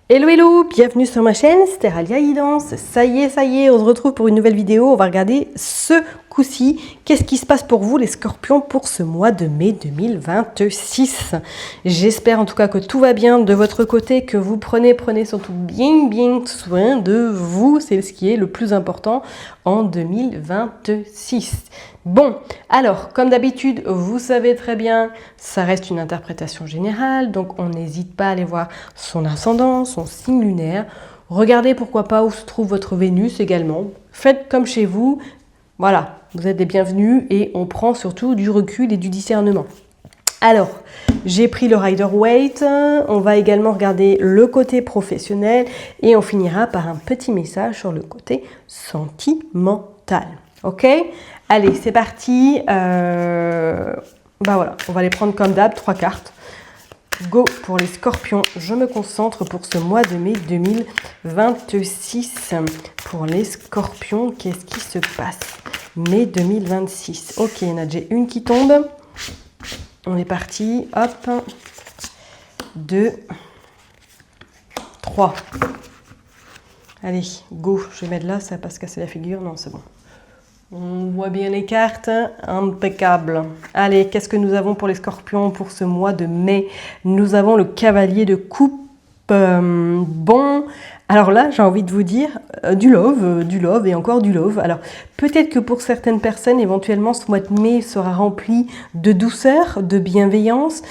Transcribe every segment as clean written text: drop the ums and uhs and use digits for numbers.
Hello hello, bienvenue sur ma chaîne, c'est Ralia Guidance. Ça y est, on se retrouve pour une nouvelle vidéo. On va regarder ce coup-ci, qu'est-ce qui se passe pour vous les scorpions pour ce mois de mai 2026. J'espère en tout cas que tout va bien de votre côté, que vous prenez surtout bien soin de vous. C'est ce qui est le plus important en 2026. Bon, alors, comme d'habitude, vous savez très bien, ça reste une interprétation générale, donc on n'hésite pas à aller voir son ascendant, son signe lunaire. Regardez pourquoi pas où se trouve votre Vénus également. Faites comme chez vous. Voilà, vous êtes les bienvenus et on prend surtout du recul et du discernement. Alors, j'ai pris le Rider-Waite, on va également regarder le côté professionnel et on finira par un petit message sur le côté sentimental. Ok ? Allez, c'est parti. Voilà, on va les prendre comme d'hab, 3 cartes. Go pour les scorpions. Je me concentre pour ce mois de mai 2026. Pour les scorpions, qu'est-ce qui se passe ? Mai 2026. Ok, il y en a déjà une qui tombe. On est parti. Hop. 2, 3. Allez, go. Je vais mettre là, ça va pas se casser la figure. Non, c'est bon. On voit bien les cartes, impeccable. Allez, qu'est-ce que nous avons pour les scorpions pour ce mois de mai? Nous avons le cavalier de coupe. Bon, alors là, j'ai envie de vous dire du love et encore du love. Alors, peut-être que pour certaines personnes, éventuellement, ce mois de mai sera rempli de douceur, de bienveillance,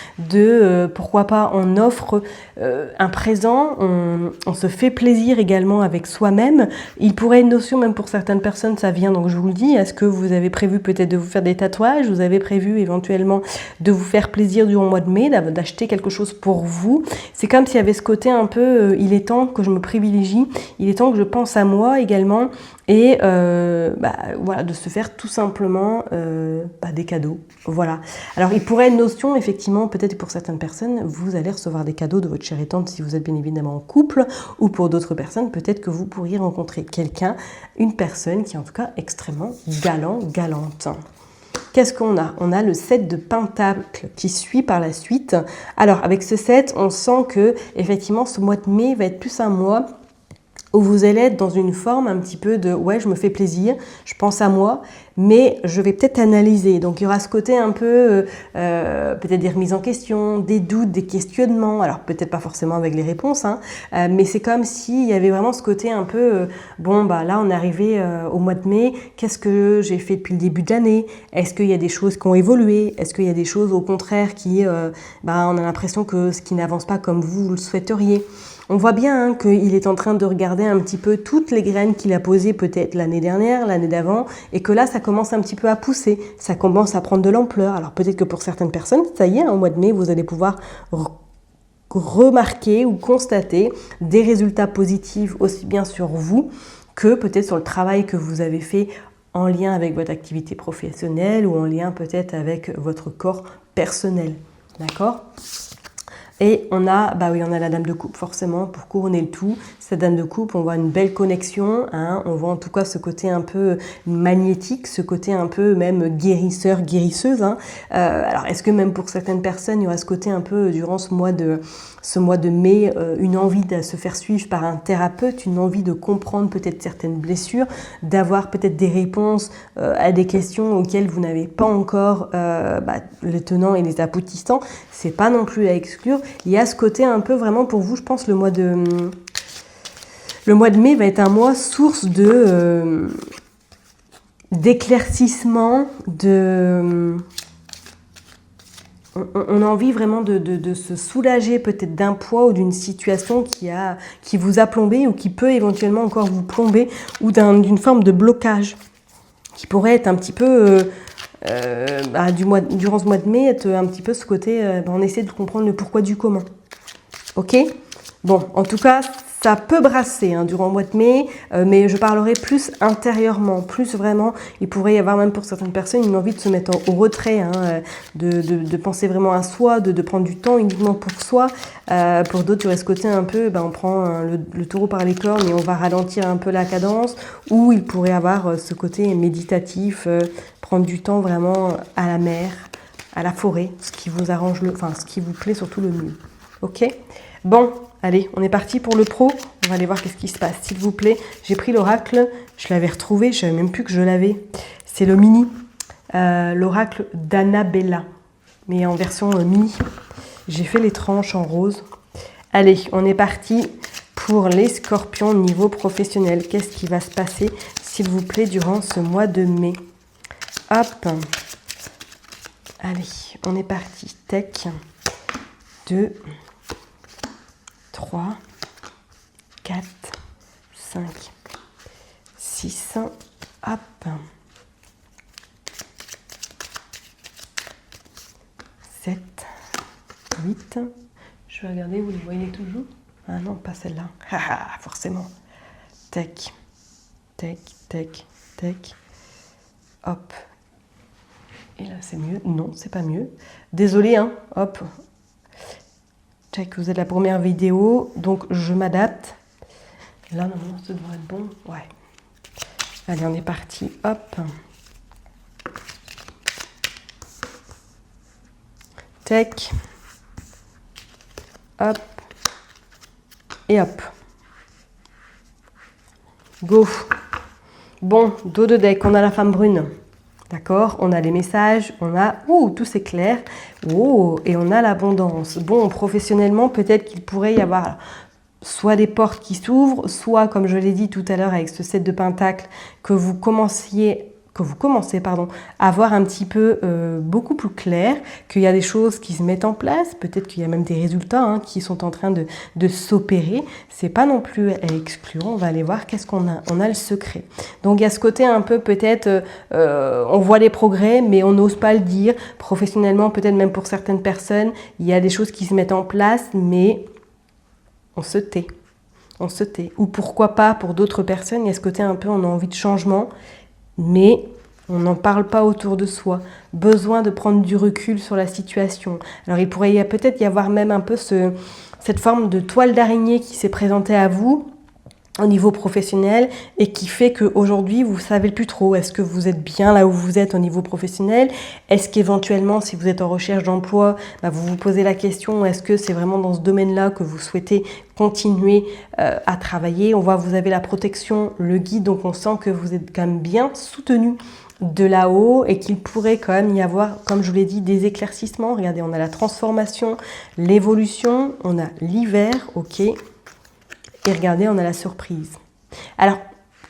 pourquoi pas, on offre un présent, on se fait plaisir également avec soi-même. Il pourrait être une notion, même pour certaines personnes, ça vient, donc je vous le dis, est-ce que vous avez prévu peut-être de vous faire des tatouages? Vous avez prévu éventuellement de vous faire plaisir durant le mois de mai, d'acheter quelque chose pour vous? C'est comme s'il y avait ce côté un peu, il est temps que je me privilégie, il est temps que je pense à moi également, et voilà, de se faire tout simplement des cadeaux. Voilà. Alors, il pourrait être une notion, effectivement, peut-être pour certaines personnes, vous allez recevoir des cadeaux de votre chère et tante si vous êtes bien évidemment en couple, ou pour d'autres personnes, peut-être que vous pourriez rencontrer quelqu'un, une personne qui est en tout cas extrêmement galante. Qu'est-ce qu'on a? On a le 7 de Pentacle qui suit par la suite. Alors, avec ce 7, on sent que, effectivement, ce mois de mai va être plus un mois où vous allez être dans une forme un petit peu de « ouais, je me fais plaisir, je pense à moi », mais je vais peut-être analyser. Donc, il y aura ce côté un peu, peut-être des remises en question, des doutes, des questionnements. Alors, peut-être pas forcément avec les réponses, hein, mais c'est comme s'il y avait vraiment ce côté un peu, là, on est arrivé au mois de mai, qu'est-ce que j'ai fait depuis le début de l'année? Est-ce qu'il y a des choses qui ont évolué? Est-ce qu'il y a des choses, au contraire, qui, on a l'impression que ce qui n'avance pas comme vous le souhaiteriez? On voit bien qu'il est en train de regarder un petit peu toutes les graines qu'il a posées peut-être l'année dernière, l'année d'avant, et que là, ça commence un petit peu à pousser, ça commence à prendre de l'ampleur. Alors peut-être que pour certaines personnes, ça y est, au mois de mai, vous allez pouvoir remarquer ou constater des résultats positifs aussi bien sur vous que peut-être sur le travail que vous avez fait en lien avec votre activité professionnelle ou en lien peut-être avec votre corps personnel. D'accord ? Et on a la dame de coupe, forcément, pour couronner le tout. Cette dame de coupe, on voit une belle connexion, hein, on voit en tout cas ce côté un peu magnétique, ce côté un peu même guérisseur, guérisseuse. Hein. Alors, est-ce que même pour certaines personnes, il y aura ce côté un peu, durant ce mois de mai, une envie de se faire suivre par un thérapeute, une envie de comprendre peut-être certaines blessures, d'avoir peut-être des réponses à des questions auxquelles vous n'avez pas encore les tenants et les aboutissants. C'est pas non plus à exclure. Il y a ce côté un peu vraiment pour vous, je pense, le mois de mai va être un mois source d'éclaircissement, on a envie vraiment de se soulager peut-être d'un poids ou d'une situation qui vous a plombé ou qui peut éventuellement encore vous plomber ou d'une forme de blocage qui pourrait être un petit peu... durant ce mois de mai, être un petit peu ce côté, on essaie de comprendre le pourquoi du comment. Ok ? Bon, en tout cas, ça peut brasser durant le mois de mai, mais je parlerai plus intérieurement, plus vraiment, il pourrait y avoir même pour certaines personnes une envie de se mettre au retrait, de penser vraiment à soi, de prendre du temps uniquement pour soi. Pour d'autres, il y aurait ce côté un peu, on prend le taureau par les cornes et on va ralentir un peu la cadence, ou il pourrait avoir ce côté méditatif, prendre du temps vraiment à la mer, à la forêt, ce qui vous arrange, ce qui vous plaît surtout le mieux. Ok ? Bon, Allez, on est parti pour le pro. On va aller voir qu'est-ce qui se passe. S'il vous plaît, j'ai pris l'oracle. Je l'avais retrouvé. Je ne savais même plus que je l'avais. C'est le mini. L'oracle d'Annabella. Mais en version mini. J'ai fait les tranches en rose. Allez, on est parti pour les scorpions niveau professionnel. Qu'est-ce qui va se passer, s'il vous plaît, durant ce mois de mai? Hop. Allez, on est parti. Tech. 2, 3, 4, 5, 6, hop. 7, 8. Je vais regarder, vous les voyez toujours? Ah non, pas celle-là. Ah, forcément. Tech, tech, tech, tech. Hop. Et là, c'est mieux. Non, c'est pas mieux. Désolée, hein. Hop. Check, vous êtes la première vidéo, donc je m'adapte. Là, normalement, ça devrait être bon. Ouais. Allez, on est parti. Hop. Tech. Hop. Et hop. Go. Bon, dos de deck, on a la femme brune. D'accord, on a les messages, on a... Ouh, tout c'est clair. Oh, et on a l'abondance. Bon, professionnellement, peut-être qu'il pourrait y avoir soit des portes qui s'ouvrent, soit, comme je l'ai dit tout à l'heure avec ce 7 de pentacles, que vous commencez à voir un petit peu beaucoup plus clair, qu'il y a des choses qui se mettent en place, peut-être qu'il y a même des résultats qui sont en train de s'opérer. C'est pas non plus à exclure. On va aller voir qu'est-ce qu'on a. On a le secret. Donc il y a ce côté un peu peut-être, on voit les progrès, mais on n'ose pas le dire. Professionnellement, peut-être même pour certaines personnes, il y a des choses qui se mettent en place, mais on se tait. On se tait. Ou pourquoi pas pour d'autres personnes, il y a ce côté un peu, on a envie de changement, mais on n'en parle pas autour de soi. Besoin de prendre du recul sur la situation. Alors il pourrait peut-être y avoir même un peu cette forme de toile d'araignée qui s'est présentée à vous au niveau professionnel et qui fait qu'aujourd'hui vous ne savez plus trop. Est-ce que vous êtes bien là où vous êtes au niveau professionnel? Est-ce qu'éventuellement, si vous êtes en recherche d'emploi, vous vous posez la question, est-ce que c'est vraiment dans ce domaine-là que vous souhaitez continuer à travailler? On voit que vous avez la protection, le guide, donc on sent que vous êtes quand même bien soutenu de là-haut et qu'il pourrait quand même y avoir, comme je vous l'ai dit, des éclaircissements. Regardez, on a la transformation, l'évolution, on a l'hiver, ok. Et regardez, on a la surprise. Alors,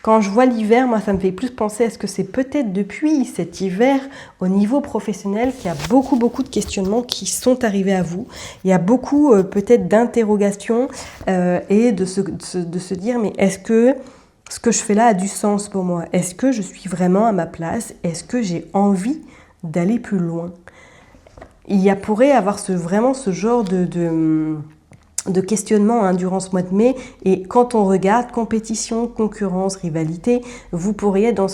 quand je vois l'hiver, moi, ça me fait plus penser à ce que c'est peut-être depuis cet hiver, au niveau professionnel, qu'il y a beaucoup de questionnements qui sont arrivés à vous. Il y a beaucoup, peut-être, d'interrogations et de se dire, mais est-ce que ce que je fais là a du sens pour moi? Est-ce que je suis vraiment à ma place? Est-ce que j'ai envie d'aller plus loin? Il pourrait y avoir vraiment ce genre de questionnement durant ce mois de mai, et quand on regarde compétition, concurrence, rivalité, vous pourriez être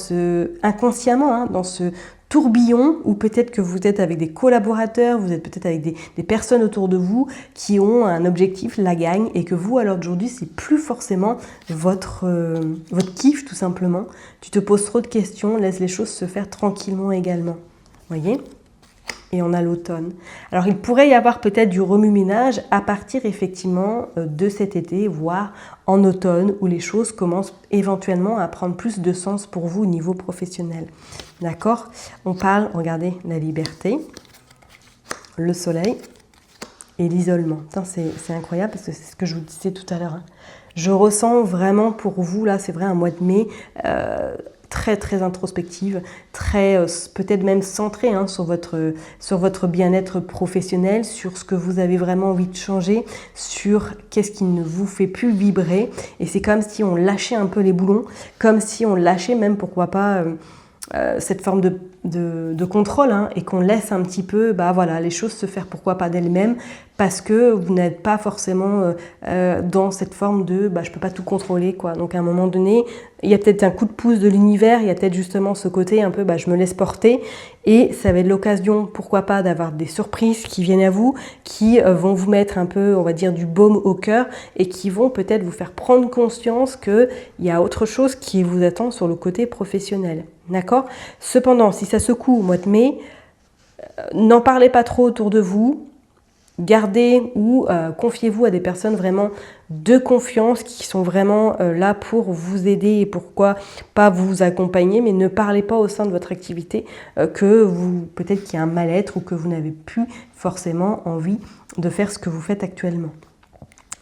inconsciemment dans ce tourbillon où peut-être que vous êtes avec des collaborateurs, vous êtes peut-être avec des personnes autour de vous qui ont un objectif, la gagne, et que vous, à l'heure d'aujourd'hui, c'est plus forcément votre kiff tout simplement. Tu te poses trop de questions, laisse les choses se faire tranquillement également. Voyez ? Et on a l'automne. Alors, il pourrait y avoir peut-être du remue-ménage à partir effectivement de cet été, voire en automne, où les choses commencent éventuellement à prendre plus de sens pour vous au niveau professionnel. D'accord? On parle, regardez, la liberté, le soleil et l'isolement. C'est incroyable parce que c'est ce que je vous disais tout à l'heure. Je ressens vraiment pour vous, là, c'est vrai, un mois de mai... très introspective, très peut-être même centrée sur votre bien-être professionnel, sur ce que vous avez vraiment envie de changer, sur qu'est-ce qui ne vous fait plus vibrer. Et c'est comme si on lâchait un peu les boulons, comme si on lâchait même, pourquoi pas, cette forme de contrôle et qu'on laisse un petit peu les choses se faire, pourquoi pas d'elles-mêmes, parce que vous n'êtes pas forcément dans cette forme de je peux pas tout contrôler quoi. Donc à un moment donné, il y a peut-être un coup de pouce de l'univers, il y a peut-être justement ce côté un peu je me laisse porter, et ça va être l'occasion, pourquoi pas, d'avoir des surprises qui viennent à vous, qui vont vous mettre un peu, on va dire, du baume au cœur, et qui vont peut-être vous faire prendre conscience qu'il y a autre chose qui vous attend sur le côté professionnel. D'accord ? Cependant, si ça secoue au mois de mai, n'en parlez pas trop autour de vous. Gardez ou confiez-vous à des personnes vraiment de confiance qui sont vraiment là pour vous aider et pourquoi pas vous accompagner, mais ne parlez pas au sein de votre activité que vous, peut-être qu'il y a un mal-être ou que vous n'avez plus forcément envie de faire ce que vous faites actuellement.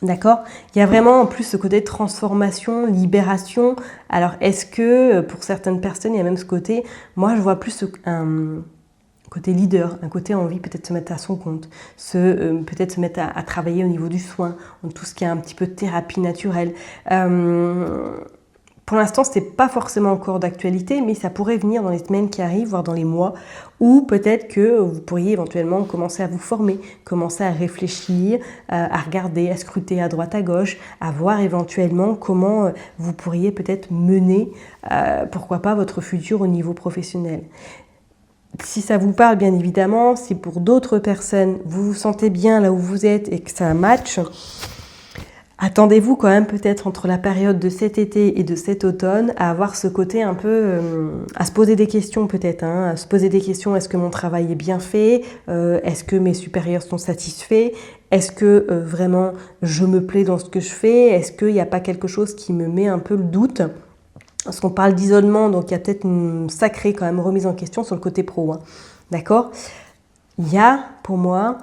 D'accord? Il y a vraiment en plus ce côté transformation, libération. Alors est-ce que pour certaines personnes, il y a même ce côté, moi je vois plus un côté leader, un côté envie peut-être de se mettre à son compte, peut-être se mettre à travailler au niveau du soin, tout ce qui est un petit peu de thérapie naturelle. Pour l'instant, ce n'est pas forcément encore d'actualité, mais ça pourrait venir dans les semaines qui arrivent, voire dans les mois, ou peut-être que vous pourriez éventuellement commencer à vous former, commencer à réfléchir, à regarder, à scruter à droite, à gauche, à voir éventuellement comment vous pourriez peut-être mener, pourquoi pas, votre futur au niveau professionnel. Si ça vous parle, bien évidemment, si pour d'autres personnes, vous vous sentez bien là où vous êtes et que ça match, attendez-vous quand même peut-être entre la période de cet été et de cet automne à avoir ce côté un peu, à se poser des questions peut-être, à se poser des questions, est-ce que mon travail est bien fait, est-ce que mes supérieurs sont satisfaits, est-ce que vraiment je me plais dans ce que je fais, est-ce qu'il n'y a pas quelque chose qui me met un peu le doute? Parce qu'on parle d'isolement, donc il y a peut-être une sacrée quand même remise en question sur le côté pro. D'accord? Il y a pour moi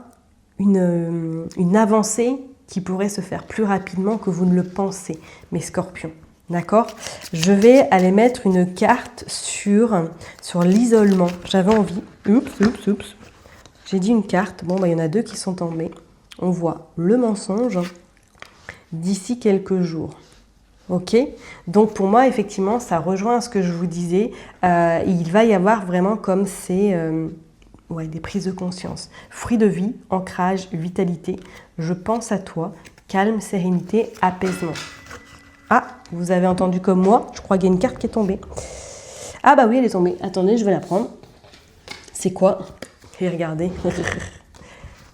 une avancée qui pourrait se faire plus rapidement que vous ne le pensez, mes scorpions. D'accord? Je vais aller mettre une carte sur l'isolement. J'avais envie. Oups. J'ai dit une carte. Bon, il y en a deux qui sont tombées. On voit le mensonge d'ici quelques jours. Ok, donc pour moi effectivement ça rejoint ce que je vous disais, il va y avoir vraiment comme des prises de conscience, fruit de vie, ancrage, vitalité, je pense à toi, calme, sérénité, apaisement. Ah, vous avez entendu comme moi, je crois qu'il y a une carte qui est tombée. Ah bah oui, elle est tombée, attendez, je vais la prendre. C'est quoi? Et regardez,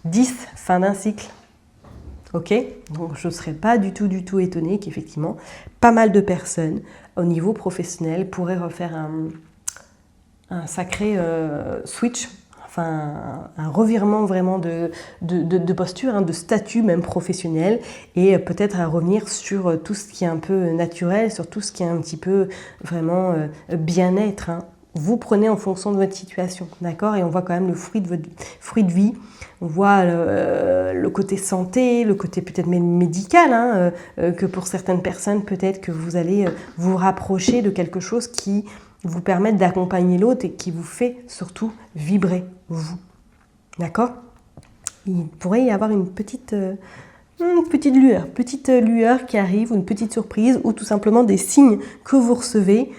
10, fin d'un cycle. Ok, donc je ne serais pas du tout étonnée qu'effectivement pas mal de personnes au niveau professionnel pourraient refaire un sacré switch, enfin un revirement vraiment de posture, de statut même professionnel, et peut-être à revenir sur tout ce qui est un peu naturel, sur tout ce qui est un petit peu vraiment bien-être. Vous prenez en fonction de votre situation, d'accord? Et on voit quand même le fruit de vie, on voit le côté santé, le côté peut-être médical, que pour certaines personnes, peut-être que vous allez vous rapprocher de quelque chose qui vous permette d'accompagner l'autre et qui vous fait surtout vibrer, vous. D'accord? Il pourrait y avoir une petite lueur qui arrive, ou une petite surprise, ou tout simplement des signes que vous recevez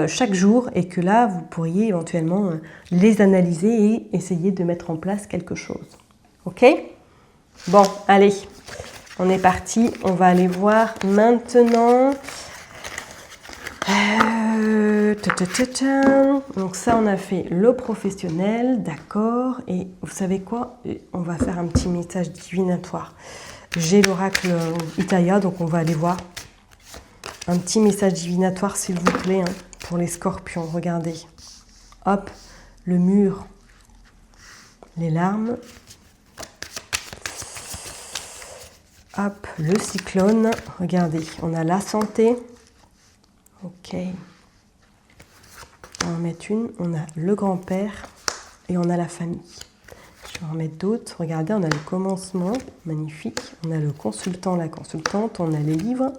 chaque jour, et que là, vous pourriez éventuellement les analyser et essayer de mettre en place quelque chose. Ok? Bon, allez, on est parti. On va aller voir maintenant. Donc ça, on a fait le professionnel, d'accord. Et vous savez quoi? On va faire un petit message divinatoire. J'ai l'oracle Itaïa, donc on va aller voir un petit message divinatoire, s'il vous plaît, pour les scorpions. Regardez. Hop, le mur, les larmes. Hop, le cyclone. Regardez, on a la santé. Ok. On va en mettre une. On a le grand-père et on a la famille. Je vais en mettre d'autres. Regardez, on a le commencement. Magnifique. On a le consultant, la consultante. On a les livres.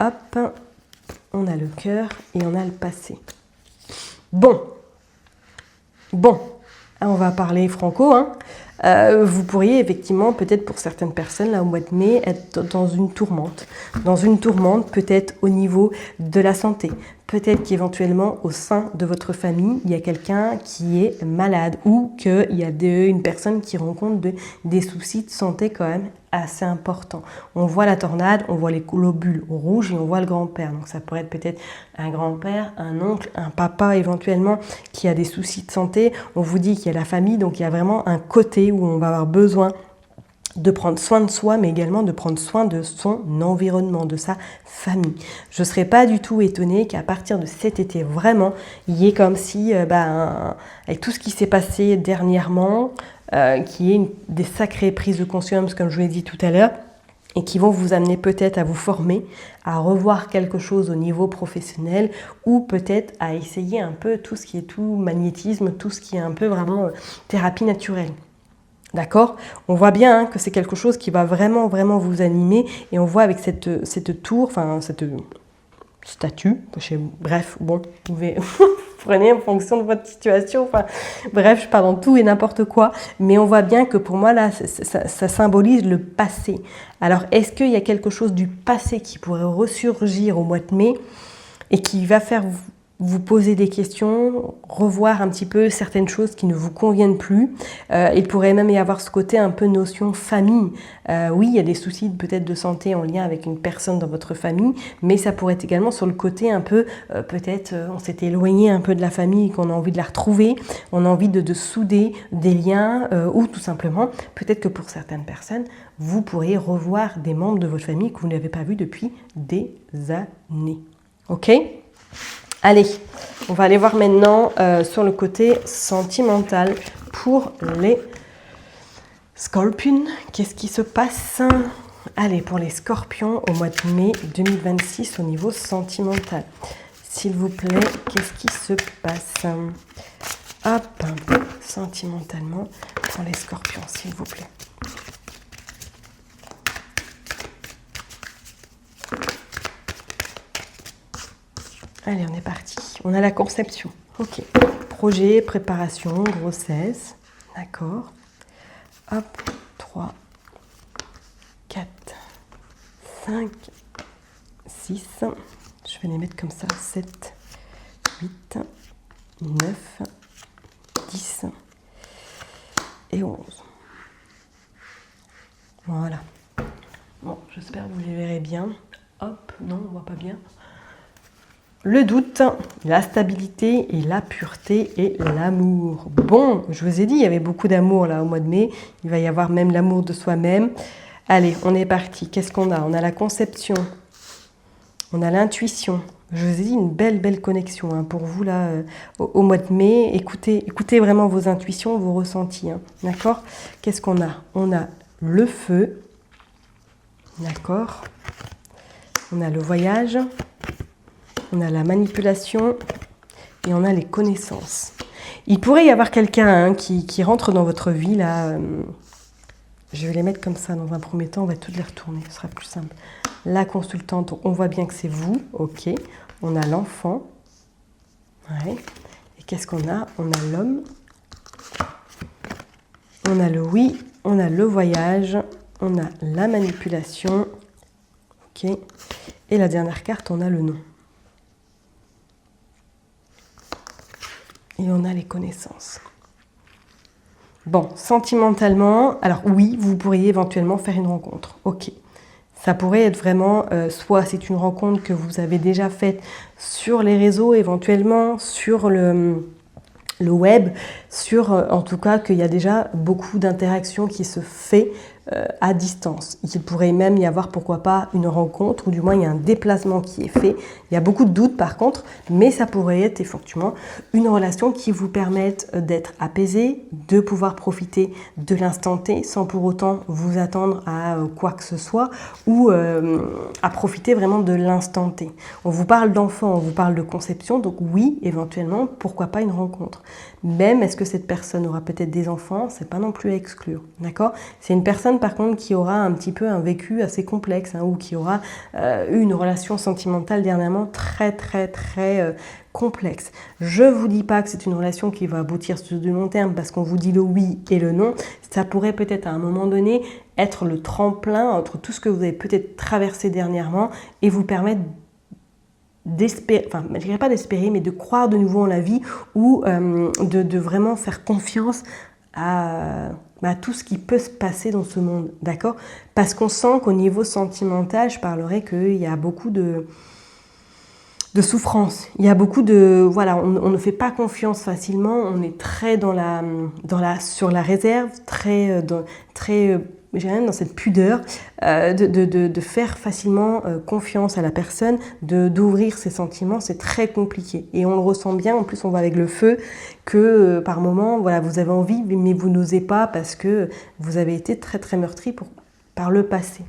Hop. On a le cœur et on a le passé. Bon. On va parler franco. Vous pourriez effectivement, peut-être pour certaines personnes, là au mois de mai, être dans une tourmente. Dans une tourmente, peut-être au niveau de la santé. Peut-être qu'éventuellement, au sein de votre famille, il y a quelqu'un qui est malade, ou qu'il y a une personne qui rencontre des soucis de santé quand même assez importants. On voit la tornade, on voit les globules rouges et on voit le grand-père. Donc ça pourrait être peut-être un grand-père, un oncle, un papa éventuellement qui a des soucis de santé. On vous dit qu'il y a la famille, donc il y a vraiment un côté où on va avoir besoin de prendre soin de soi, mais également de prendre soin de son environnement, de sa famille. Je ne serais pas du tout étonnée qu'à partir de cet été, vraiment, il y ait comme si, avec tout ce qui s'est passé dernièrement, qui est des sacrées prises de conscience, comme je vous l'ai dit tout à l'heure, et qui vont vous amener peut-être à vous former, à revoir quelque chose au niveau professionnel, ou peut-être à essayer un peu tout ce qui est tout magnétisme, tout ce qui est un peu vraiment thérapie naturelle. D'accord? On voit bien que c'est quelque chose qui va vraiment, vraiment vous animer, et on voit avec cette tour, enfin cette statue, bref, bon, vous prenez en fonction de votre situation, enfin, bref, je parle dans tout et n'importe quoi, mais on voit bien que pour moi, là, ça symbolise le passé. Alors, est-ce qu'il y a quelque chose du passé qui pourrait ressurgir au mois de mai et qui va faire vous poser des questions, revoir un petit peu certaines choses qui ne vous conviennent plus. Il pourrait même y avoir ce côté un peu notion famille. Oui, il y a des soucis peut-être de santé en lien avec une personne dans votre famille, mais ça pourrait être également sur le côté un peu, peut-être on s'est éloigné un peu de la famille, qu'on a envie de la retrouver, on a envie de souder des liens, ou tout simplement, peut-être que pour certaines personnes, vous pourriez revoir des membres de votre famille que vous n'avez pas vus depuis des années. Ok ? Allez, on va aller voir maintenant sur le côté sentimental pour les scorpions. Qu'est-ce qui se passe? Allez, pour les scorpions au mois de mai 2026 au niveau sentimental. S'il vous plaît, qu'est-ce qui se passe? Hop, sentimentalement pour les scorpions, s'il vous plaît. Allez, on est parti. On a la conception. Ok. Projet, préparation, grossesse. D'accord. Hop. 3, 4, 5, 6. Je vais les mettre comme ça. 7, 8, 9, 10 et 11. Voilà. Bon, j'espère que vous les verrez bien. Hop. Non, on ne voit pas bien. Le doute, la stabilité et la pureté et l'amour. Bon, je vous ai dit, il y avait beaucoup d'amour là au mois de mai. Il va y avoir même l'amour de soi-même. Allez, on est parti. Qu'est-ce qu'on a? On a la conception. On a l'intuition. Je vous ai dit, une belle connexion hein, pour vous là au mois de mai. Écoutez vraiment vos intuitions, vos ressentis. Hein, d'accord? Qu'est-ce qu'on a? On a le feu. D'accord? On a le voyage. On a la manipulation et on a les connaissances. Il pourrait y avoir quelqu'un hein, qui rentre dans votre vie, là. Je vais les mettre comme ça dans un premier temps, on va toutes les retourner, ce sera plus simple. La consultante, on voit bien que c'est vous, ok. On a l'enfant. Ouais. Et qu'est-ce qu'on a? On a l'homme. On a le oui, on a le voyage, on a la manipulation. Ok. Et la dernière carte, on a le non. Et on a les connaissances. Bon, sentimentalement, alors oui, vous pourriez éventuellement faire une rencontre. Ok. Ça pourrait être vraiment, soit c'est une rencontre que vous avez déjà faite sur les réseaux, éventuellement, sur le web, en tout cas qu'il y a déjà beaucoup d'interactions qui se fait à distance. Il pourrait même y avoir, pourquoi pas, une rencontre, ou du moins il y a un déplacement qui est fait. Il y a beaucoup de doutes par contre, mais ça pourrait être effectivement une relation qui vous permette d'être apaisé, de pouvoir profiter de l'instant T sans pour autant vous attendre à quoi que ce soit, ou à profiter vraiment de l'instant T. On vous parle d'enfant, on vous parle de conception, donc oui, éventuellement, pourquoi pas une rencontre. Même, est-ce que cette personne aura peut-être des enfants? C'est pas non plus à exclure, d'accord? C'est une personne par contre qui aura un petit peu un vécu assez complexe hein, ou qui aura eu une relation sentimentale dernièrement très complexe. Je vous dis pas que c'est une relation qui va aboutir sur du long terme parce qu'on vous dit le oui et le non. Ça pourrait peut-être à un moment donné être le tremplin entre tout ce que vous avez peut-être traversé dernièrement et vous permettre d'espérer, enfin je dirais pas d'espérer, mais de croire de nouveau en la vie ou de vraiment faire confiance à tout ce qui peut se passer dans ce monde, d'accord? Parce qu'on sent qu'au niveau sentimental, je parlerais qu'il y a beaucoup de souffrance. Il y a beaucoup de... Voilà, on ne fait pas confiance facilement, on est très sur la réserve, très j'ai rien dans cette pudeur de faire facilement confiance à la personne, d'ouvrir ses sentiments, c'est très compliqué. Et on le ressent bien, en plus on voit avec le feu que par moment, voilà, vous avez envie, mais vous n'osez pas parce que vous avez été très très meurtri par le passé.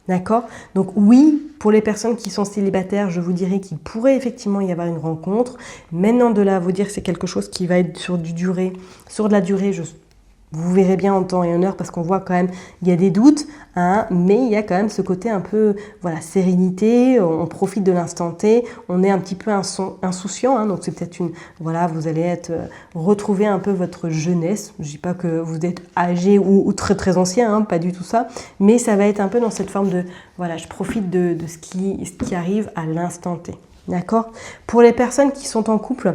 D'accord? Donc oui, pour les personnes qui sont célibataires, je vous dirais qu'il pourrait effectivement y avoir une rencontre. Maintenant de là à vous dire que c'est quelque chose qui va être sur de la durée, vous verrez bien en temps et en heure parce qu'on voit quand même, il y a des doutes, hein, mais il y a quand même ce côté un peu, voilà, sérénité, on profite de l'instant T, on est un petit peu insouciant, hein, donc c'est peut-être voilà, vous allez retrouver un peu votre jeunesse. Je dis pas que vous êtes âgé ou très très ancien, hein, pas du tout ça, mais ça va être un peu dans cette forme de, voilà, je profite de ce qui arrive à l'instant T, d'accord? Pour les personnes qui sont en couple,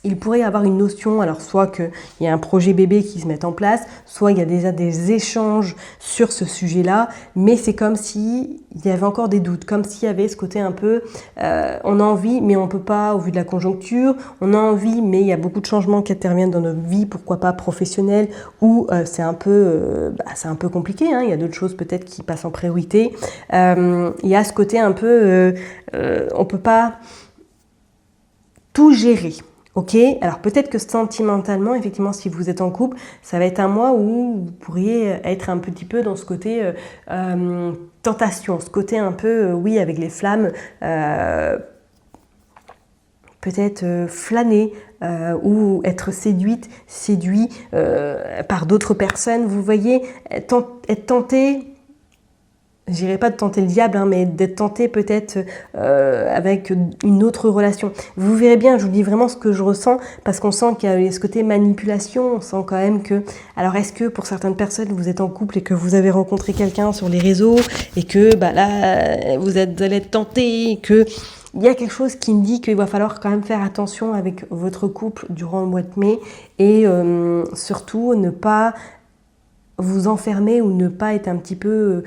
il pourrait y avoir une notion, alors soit qu'il y a un projet bébé qui se met en place, soit il y a déjà des échanges sur ce sujet-là, mais c'est comme s'il y avait encore des doutes, comme s'il y avait ce côté un peu, on a envie, mais on ne peut pas au vu de la conjoncture, on a envie, mais il y a beaucoup de changements qui interviennent dans notre vie, pourquoi pas professionnelle, ou c'est un peu compliqué, hein, il y a d'autres choses peut-être qui passent en priorité. Il y a ce côté un peu, on ne peut pas tout gérer. Ok, alors peut-être que sentimentalement, effectivement, si vous êtes en couple, ça va être un mois où vous pourriez être un petit peu dans ce côté tentation, ce côté un peu, oui, avec les flammes, peut-être flâner ou être séduit par d'autres personnes. Vous voyez, être tenté. Je dirais pas de tenter le diable, hein, mais d'être tenté peut-être avec une autre relation. Vous verrez bien, je vous dis vraiment ce que je ressens, parce qu'on sent qu'il y a ce côté manipulation, on sent quand même que... Alors est-ce que pour certaines personnes, vous êtes en couple et que vous avez rencontré quelqu'un sur les réseaux, et que là, vous allez être tenté, et que... Il y a quelque chose qui me dit qu'il va falloir quand même faire attention avec votre couple durant le mois de mai, et surtout ne pas vous enfermer ou ne pas être un petit peu...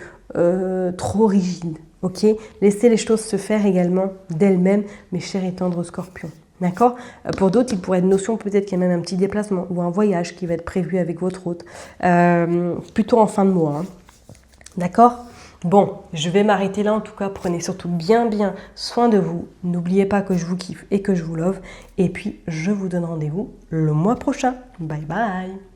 trop rigide, ok? Laissez les choses se faire également d'elles-mêmes, mes chers et tendres scorpions. D'accord? Pour d'autres, il pourrait être notion peut-être qu'il y a même un petit déplacement ou un voyage qui va être prévu avec votre hôte, plutôt en fin de mois. Hein. D'accord? Bon, je vais m'arrêter là en tout cas. Prenez surtout bien soin de vous. N'oubliez pas que je vous kiffe et que je vous love. Et puis, je vous donne rendez-vous le mois prochain. Bye bye!